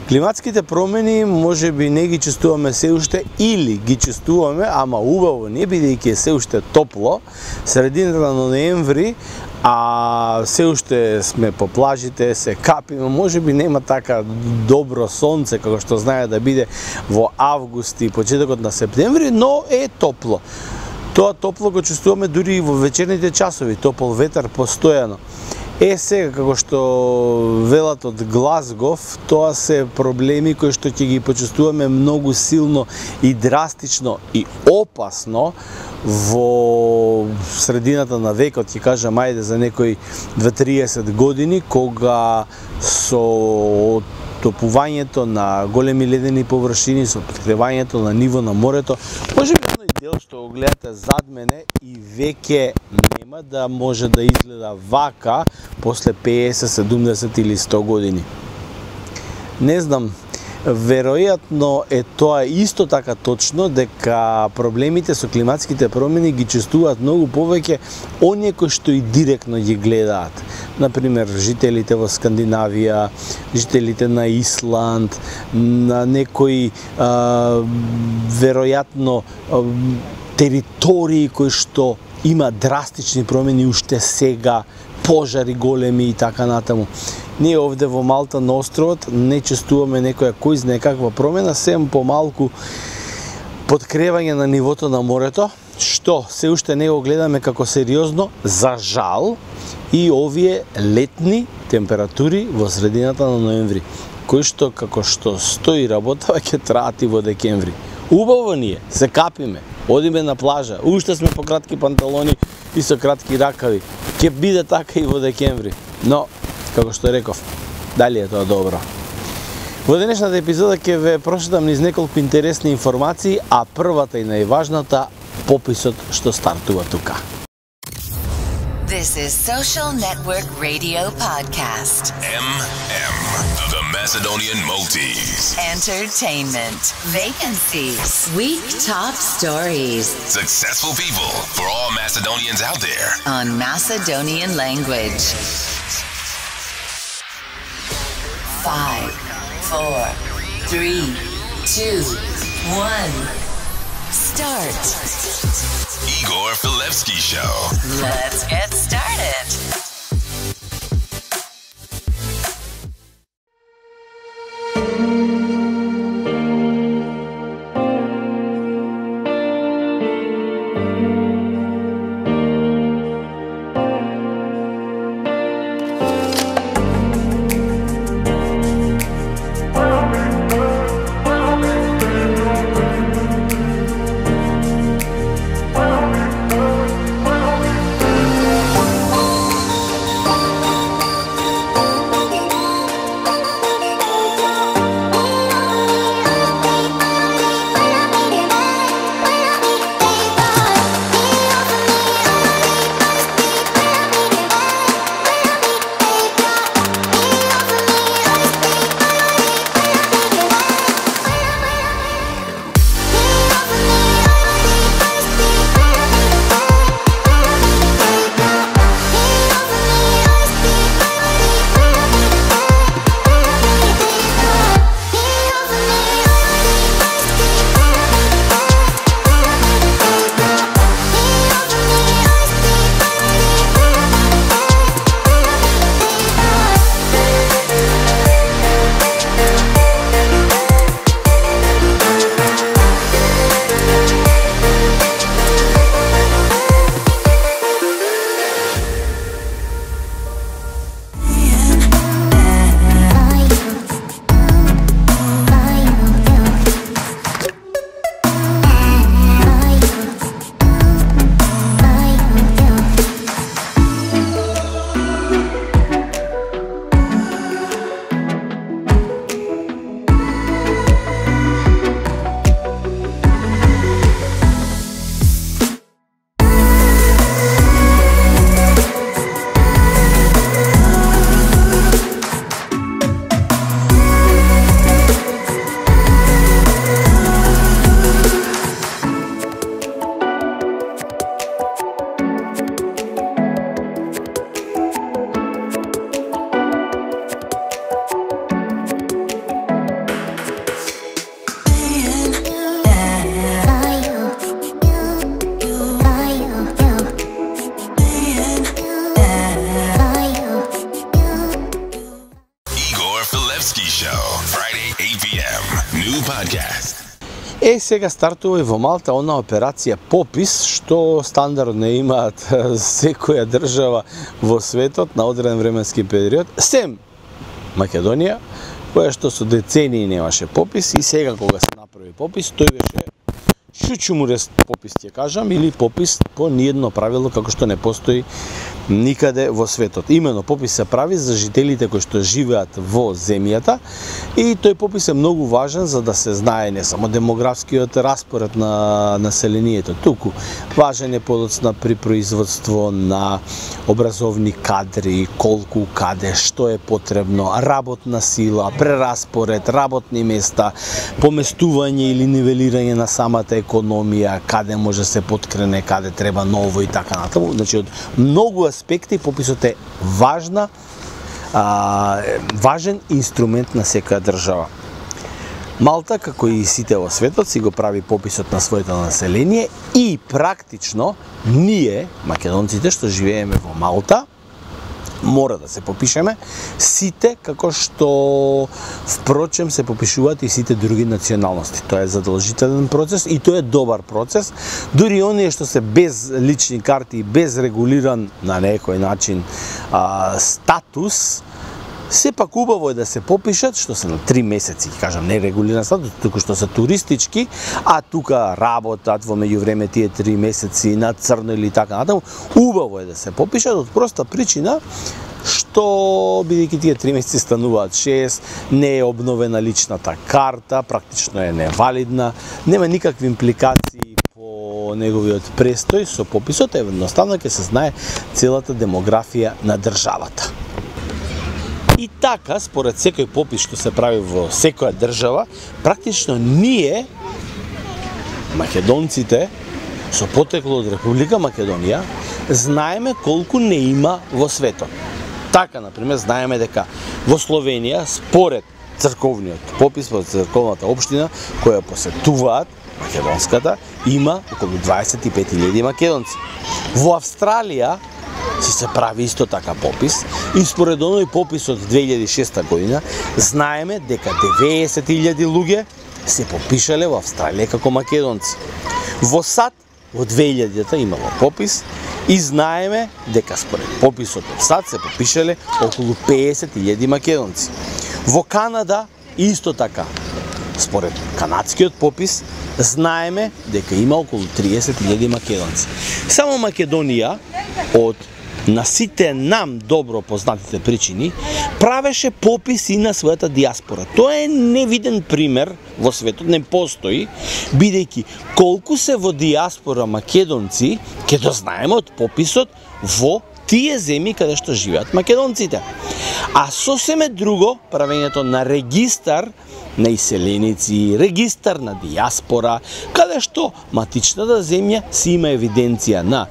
Климатските промени може би не ги чувствуваме се уште или ги чувствуваме, ама убаво не, бидејќи е се уште топло, средината на ноември, а се уште сме по плажите, се капиме, може би нема така добро сонце како што знае да биде во август и почетокот на септември, но е топло. Тоа топло го чувствуваме дури и во вечерните часови, топол ветар постојано. Сега, како што велат од Глазгов, тоа се проблеми кои што ќе ги почувствуваме многу силно и драстично и опасно во средината на векот, ќе кажам, ајде за некои 20-30 години, кога со топувањето на големи ледени површини, со откривањето на ниво на морето, може би оној дел што го гледате зад мене и веќе нема да може да изгледа вака после 50, 70 или 100 години. Не знам, веројатно е тоа исто така точно дека проблемите со климатските промени ги чувствуваат многу повеќе оние кои што и директно ги гледаат. Например, жителите во Скандинавија, жителите на Исланд, на некои веројатно територии кои што има драстични промени уште сега, пожари големи и така натаму. Ние овде во Малта на островот не чувствуваме некоја кој знае каква промена, сем помалку подкревање на нивото на морето, што се уште не го гледаме како сериозно, за жал, и овие летни температури во средината на ноември, кои што како што стои работава ќе траат и во декември. Убаво ние, се капиме, одиме на плажа, уште сме по кратки панталони и со кратки ракави. Ќе биде така и во декември. Но, како што реков, дали е тоа добро? Во денешната епизода ќе ве прошетам низ неколку интересни информации, а првата и најважната, пописот што стартува тука. This is Social Network Radio Podcast. MM, the Macedonian Maltese. Entertainment. Vacancies. Week top stories. Successful people for all Macedonians out there. On Macedonian language. 5, 4, 3, 2, 1. Start. Igor Filevsky Show. Let's get started. Ski Show, Friday, 8 p.m. New podcast. Сега стартува и во Малта она операција Попис, што стандардно имаат секоја држава во светот на одреден временски период, сем Македонија, која што со децении немаше попис и сега кога се направи попис, тој беше шучумурест попис, ќе кажам, или попис по ниедно правило како што не постои никаде во светот. Имено попис се прави за жителите кои што живеат во земјата и тој попис е многу важен за да се знае не само демографскиот распоред на населението, туку важен е подоцна при производство на образовни кадри, колку, каде, што е потребно, работна сила, прераспоред, работни места, поместување или нивелирање на самата економија, каде може се подкрене, каде треба ново и така натаму. Значи, од многу аспекти пописот е важен инструмент на секоја држава. Малта, како и сите во светот, си го прави пописот на своето население и практично ние, македонците што живееме во Малта, мора да се попишеме сите, како што впрочем се попишуваат и сите други националности. Тоа е задолжителен процес и тоа е добар процес. Дури оние што се без лични карти и без регулиран на некој начин статус, сепак убаво е да се попишат, што се на 3 месеци, кажам, не регулиран статус, туку што се туристички, а тука работат во меѓувреме тие 3 месеци на црно или така натаму, убаво е да се попишат од проста причина што бидејќи тие 3 месеци стануваат 6, не е обновена личната карта, практично е невалидна, нема никакви импликации по неговиот престој со пописот, едноставно ќе се знае целата демографија на државата. И така, според секој попис што се прави во секоја држава, практично ние, македонците, со потекло од Република Македонија, знаеме колку не има во светот. Така, например, знаеме дека во Словенија, според црковниот попис, во црковната општина, која посетуваат македонската, има околу 25.000 македонци. Во Австралија се прави исто така попис и според оној попис од 2006 година знаеме дека 90.000 луѓе се попишале во Австралија како македонци. Во САД во 2000-та имало попис и знаеме дека според пописот од САД се попишале околу 50.000 македонци. Во Канада исто така. Според канадскиот попис знаеме дека има околу 30.000 македонци. Само Македонија од на сите нам добро познатите причини, правеше попис и на својата диаспора. Тоа е невиден пример во светот, не постои, бидејќи колку се во диаспора македонци, ќе дознаеме од пописот во тие земји каде што живеат македонците. А сосем е друго правењето на регистар на иселеници, регистар на диаспора, каде што матичната земја си има евиденција на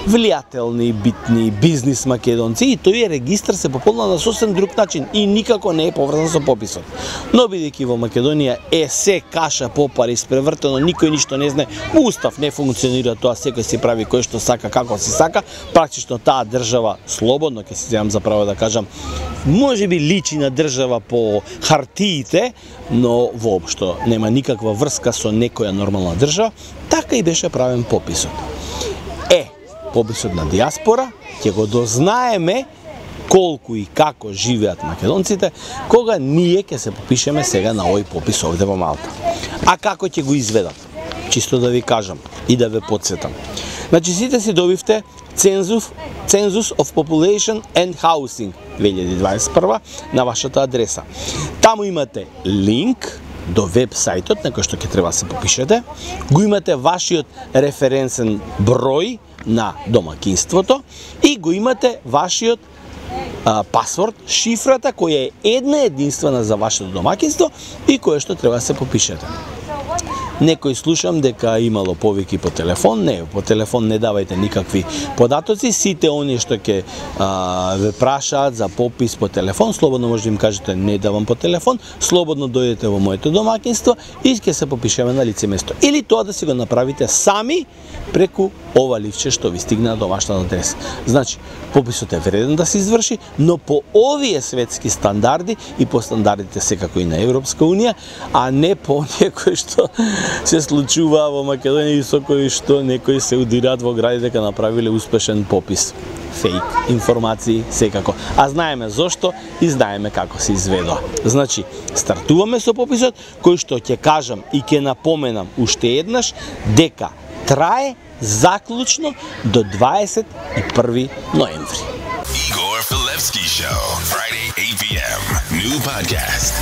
влијателни, битни, бизнис македонци и тој регистар се пополна на сосем друг начин и никако не е поврзан со пописот. Но бидејќи во Македонија е се каша попар испревртено, никој ништо не знае, устав не функционира тоа, секој си прави кој што сака, како си сака, практично таа држава слободно, ќе си земам за право да кажам, можеби личи на држава по хартиите, но воопшто нема никаква врска со некоја нормална држава, така и беше правен пописот. Пописот на диаспора ќе го дознаеме колку и како живеат македонците кога ние ќе се попишеме сега на овој попис овде во Малта. А како ќе го изведат? Чисто да ви кажам и да ве подсетам. Значи сите си добивте Census of Population and Housing 2021 на вашата адреса. Таму имате линк до веб-сајтот на кој што ќе треба да се попишете, го имате вашиот референсен број на домакинството и го имате вашиот пасворд, шифрата која е една единствена за вашето домакинство и која што треба да се попишете. Некој слушам дека имало повики по телефон. Не, по телефон не давајте никакви податоци. Сите оние што ќе ве прашаат за попис по телефон, слободно може да им кажете не давам по телефон, слободно дојдете во моето домаќинство и ќе се попишеме на лице место. Или тоа да си го направите сами преку ова ливче што ви стигна на домашна адрес. Значи, пописот е вреден да се изврши, но по овие светски стандарди и по стандардите секако и на Европска унија, а не по оние кои што се случува во Македонија и со кои што некои се удираат во гради дека направиле успешен попис. Фейк информации секако. А знаеме зошто и знаеме како се изведува. Значи, стартуваме со пописот, кој што ќе кажам и ќе напоменам уште еднаш дека трае заклучно до 21 ноември. Igor Filevski Show, Friday 8 p.m. New podcast.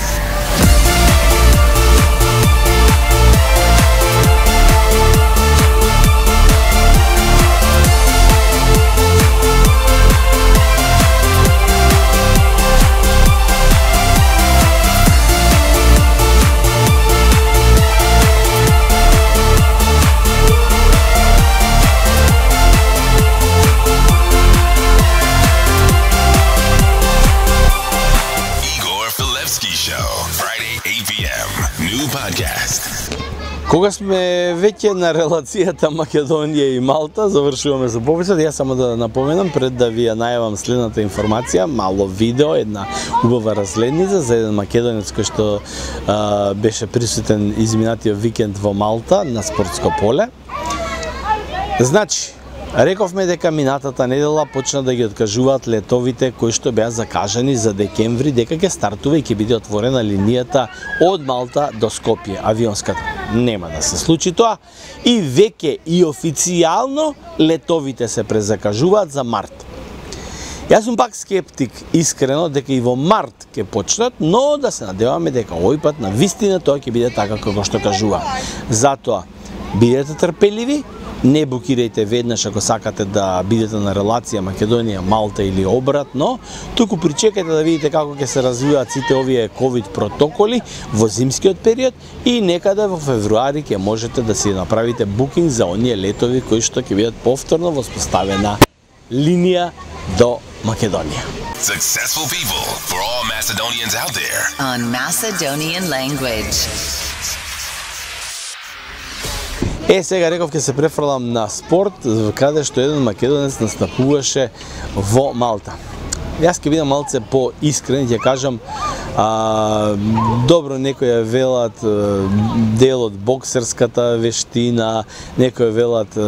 Кога сме веќе на релацијата Македонија и Малта, завршуваме со пописот. Јас само да напоменам, пред да ви ја најавам следната информација, мало видео, една убава разгледница за еден македонец кој што беше присутен изминатиот викенд во Малта на спортско поле. Значи, рековме дека минатата недела почна да ги откажуваат летовите кои што беа закажани за декември, дека ќе стартува и ќе биде отворена линијата од Малта до Скопје, авионската. Нема да се случи тоа и веќе и официјално летовите се презакажуваат за март. Јас сум пак скептик, искрено, дека и во март ќе почнат, но да се надеваме дека овој пат на вистина тоа ќе биде така како што кажува. Затоа, бидете трпеливи, не букирајте веднаш ако сакате да бидете на релација Македонија, Малта или обратно, туку причекајте да видите како ќе се развиваат сите овие ковид протоколи во зимскиот период и некаде во февруари ќе можете да си направите букинг за оние летови кои што ќе бидат повторно воспоставена линија до Македонија. Successful people for all Macedonians out there. On Macedonian language. Сега реков ќе се префрлам на спорт, каде што еден македонец настапуваше во Малта. Јас ќе бидам малце поискрен и ќе кажам, добро, некои ја велат дел од боксерската вештина, некои велат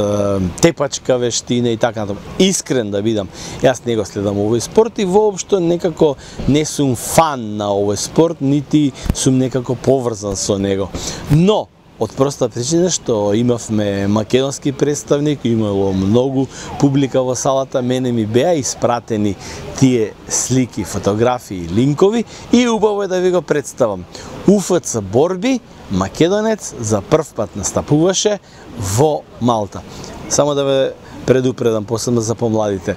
тепачка вештина и така натаму. Искрен да бидам, јас не го следам овој спорт и воопшто некако не сум фан на овој спорт, нити сум некако поврзан со него. Но од проста причина што имавме македонски представник, имало многу публика во салата, мене ми беа испратени тие слики, фотографии, линкови и убаво е да ви го представам. УФЦ Борби, македонец, за прв пат настапуваше во Малта. Само да ве предупредам, посебно за помладите.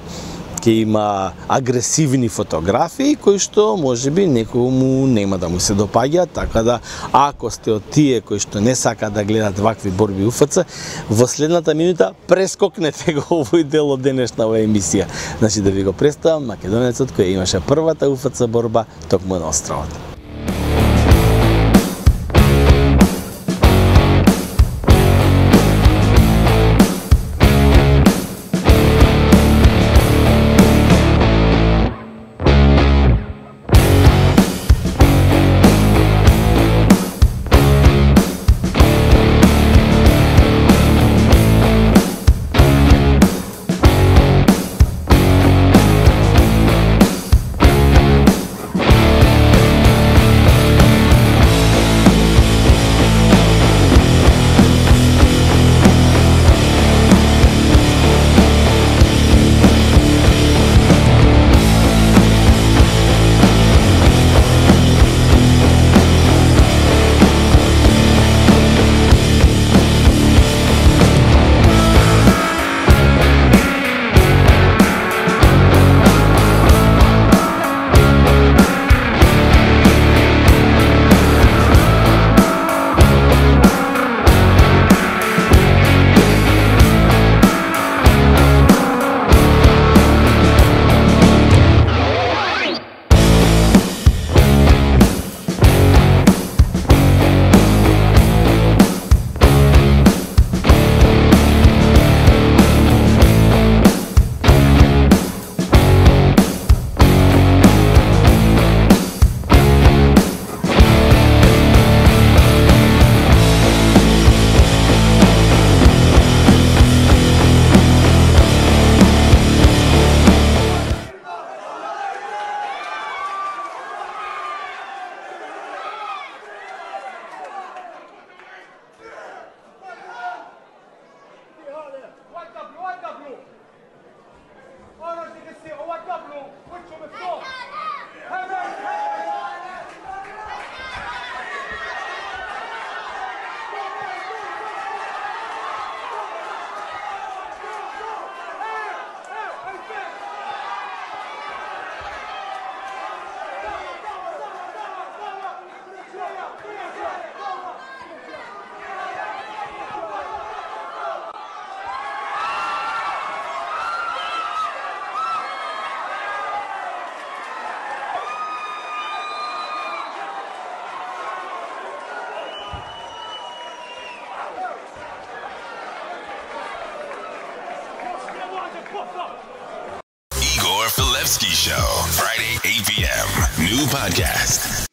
Ќе има агресивни фотографии кои што можеби некому нема да му се допаѓа, така да ако сте од тие кои што не сакаат да гледат вакви борби УФЦ, во следната минута прескокнете го овој дел од денешната емисија. Значи да ви го представам македонецот кој имаше првата УФЦ борба токму на островот. Rafalevsky Show, Friday 8 p.m. New podcast.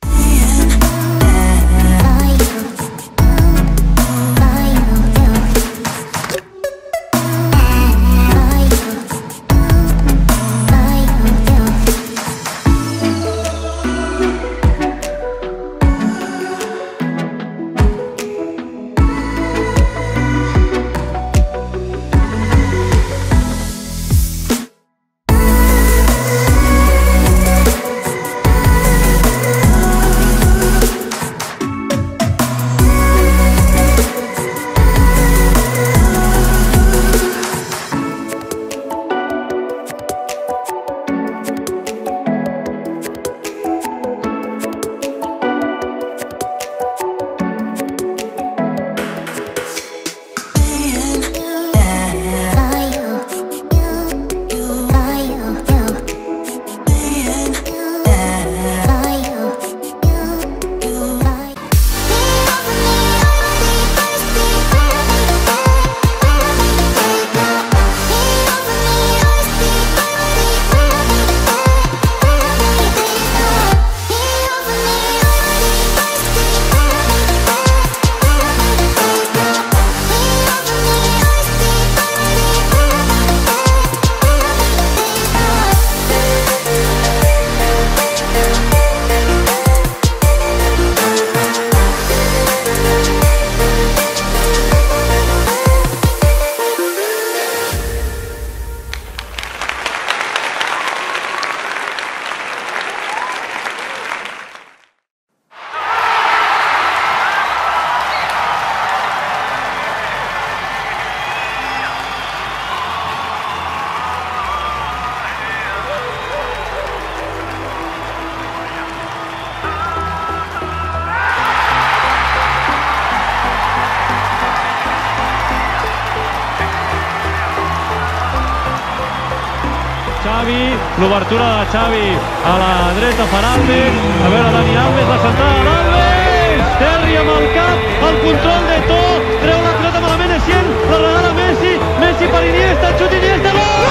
L'obertura de Xavi a la dreta per Alves, a veure Dani Alves, la centrada d'Alves, Terry amb el cap, el control de To, treu la pilota malament Essien, la regala Messi, Messi per Iniesta, xut Iniesta, gol!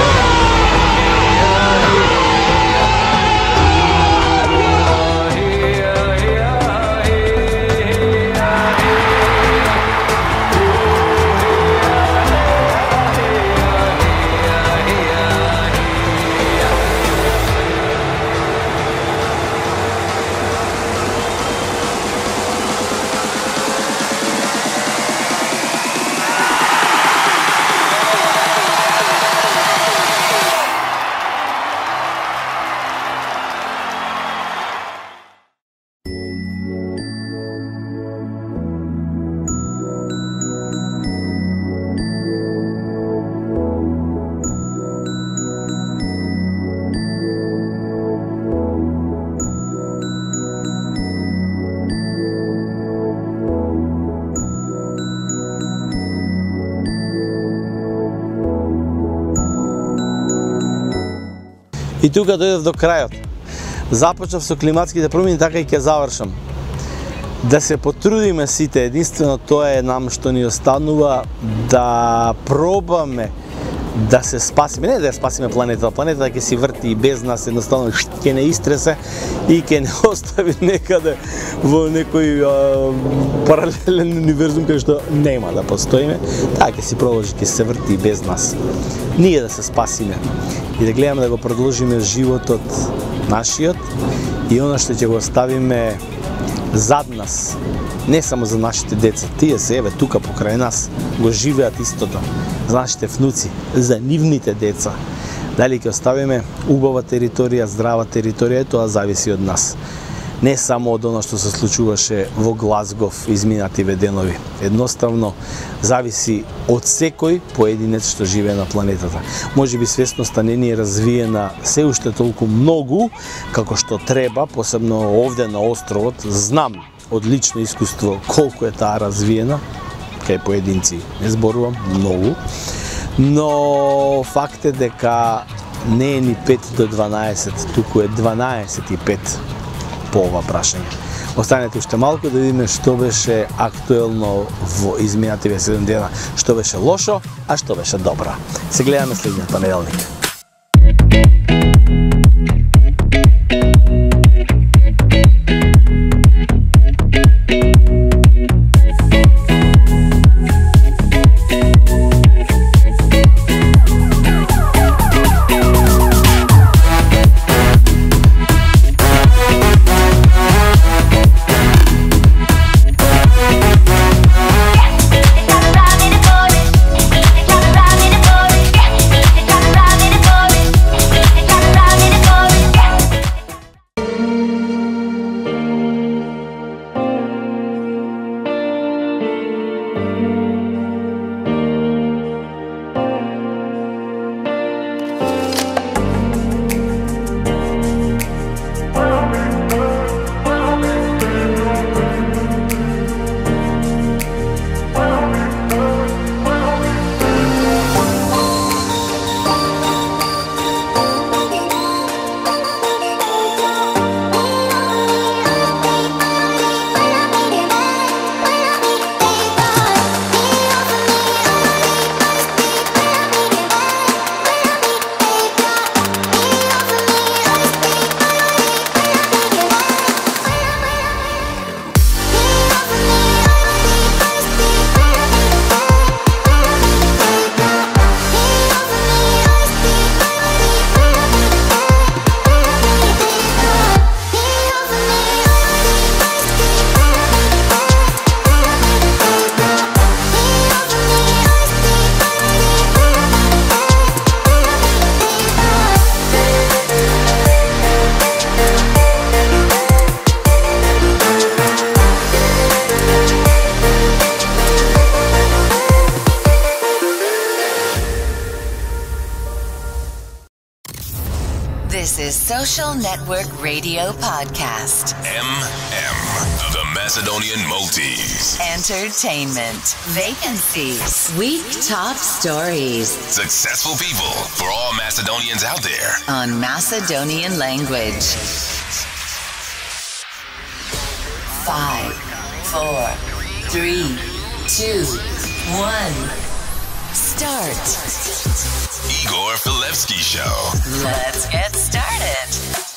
И тука дојдев до крајот. Започнав со климатските промени, така и ќе завршам. Да се потрудиме сите, единствено тоа е нам што ни останува, да пробаме да се спасиме, не да ја спасиме планетата, планетата ќе си врти и без нас, едноставно ќе не истресе и ќе не остави некаде во некој паралелен универзум кај што нема да постоиме, таа ќе си продолжи, ќе се врти и без нас. Ние да се спасиме и да гледаме да го продолжиме животот нашиот и она што ќе го оставиме зад нас, не само за нашите деца, тие се еве тука покрај нас го живеат истото, за нашите внуци, за нивните деца. Дали ќе оставиме убава територија, здрава територија, тоа зависи од нас. Не само од оно што се случуваше во Глазгов изминативе денови. Едноставно зависи од секој поединец што живее на планетата. Можеби свесноста не ни е развиена се уште толку многу како што треба, посебно овде на островот. Знам од лично искуство колку е таа развиена, кај поединци не зборувам, многу. Но факт е дека не е ни 5 до 12, туку е 12 и 5 по ова прашање. Останете уште малку да видиме што беше актуелно во изминативе 7 дена, што беше лошо, а што беше добро. Се гледаме следниот понеделник. is Social Network Radio Podcast. The Macedonian Maltese. Entertainment. Vacancies. Week top stories. Successful people for all Macedonians out there. On Macedonian language. 5, 4, 3, 2, 1. Start. Igor Filevsky Show. Let's get started.